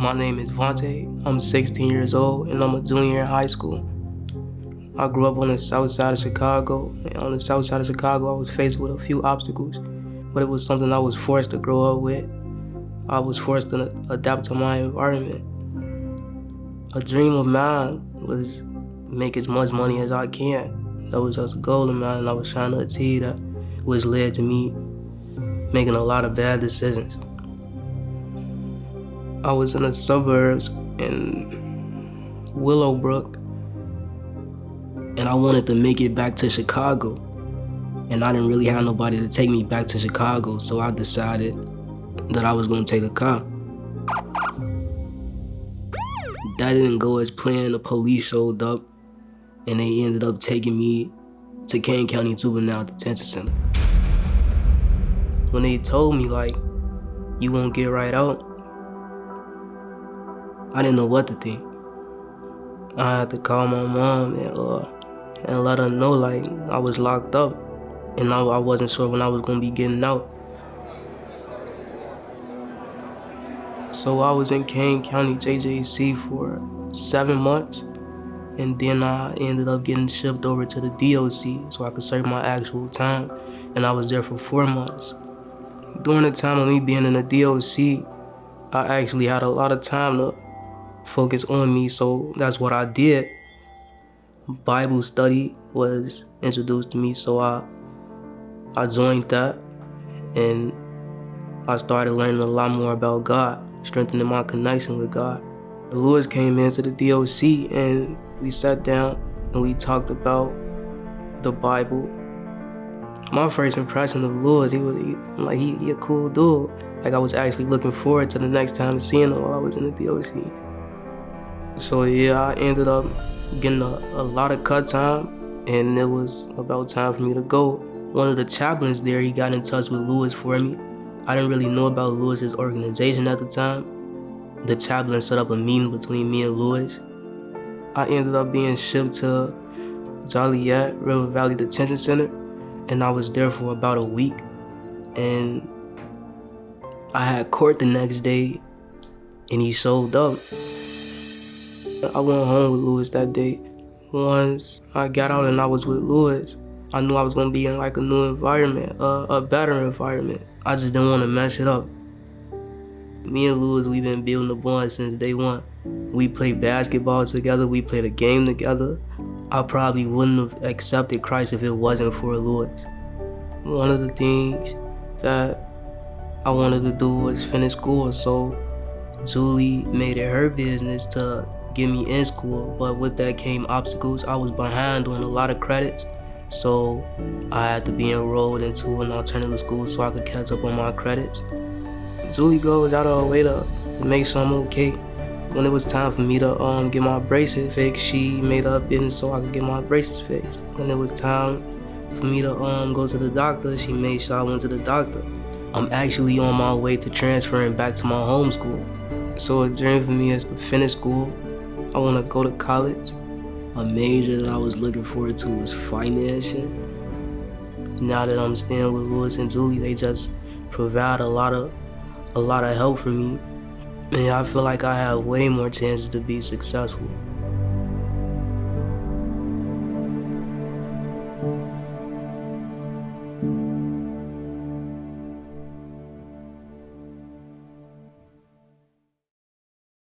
My name is Vonte. I'm 16 years old and I'm a junior in high school. I grew up on the south side of Chicago. And on the south side of Chicago, I was faced with a few obstacles, but it was something I was forced to grow up with. I was forced to adapt to my environment. A dream of mine was make as much money as I can. That was just a goal of mine, and I was trying to achieve that, which led to me making a lot of bad decisions. I was in the suburbs in Willowbrook, and I wanted to make it back to Chicago. And I didn't really have nobody to take me back to Chicago, so I decided that I was gonna take a car. That didn't go as planned. The police showed up, and they ended up taking me to Kane County Juvenile Detention Center. When they told me, like, you won't get right out, I didn't know what to think. I had to call my mom and let her know, like, I was locked up and I wasn't sure when I was gonna be getting out. So I was in Kane County JJC for 7 months, and then I ended up getting shipped over to the DOC so I could serve my actual time, and I was there for 4 months. During the time of me being in the DOC, I actually had a lot of time to focus on me, so that's what I did. Bible study was introduced to me, so I joined that, and I started learning a lot more about God, strengthening my connection with God. Lewis came into the DOC, and we sat down and we talked about the Bible. My first impression of Lewis, he a cool dude. Like, I was actually looking forward to the next time seeing him while I was in the DOC. So yeah, I ended up getting a lot of cut time, and it was about time for me to go. One of the chaplains there, he got in touch with Lewis for me. I didn't really know about Lewis's organization at the time. The chaplain set up a meeting between me and Lewis. I ended up being shipped to Joliet, River Valley Detention Center, and I was there for about a week. And I had court the next day, and he showed up. I went home with Lewis that day. Once I got out and I was with Lewis, I knew I was gonna be in like a new environment, a better environment. I just didn't want to mess it up. Me and Lewis, we've been building a bond since day one. We played basketball together, we played a game together. I probably wouldn't have accepted Christ if it wasn't for Lewis. One of the things that I wanted to do was finish school, so Julie made it her business to get me in school, but with that came obstacles. I was behind on a lot of credits, so I had to be enrolled into an alternative school so I could catch up on my credits. Julie goes out of her way to make sure I'm okay. When it was time for me to get my braces fixed, she made up business so I could get my braces fixed. When it was time for me to go to the doctor, she made sure I went to the doctor. I'm actually on my way to transferring back to my home school. So a dream for me is to finish school. I want to go to college. A major that I was looking forward to was financing. Now that I'm staying with Lewis and Julie, they just provide a lot of help for me. And I feel like I have way more chances to be successful.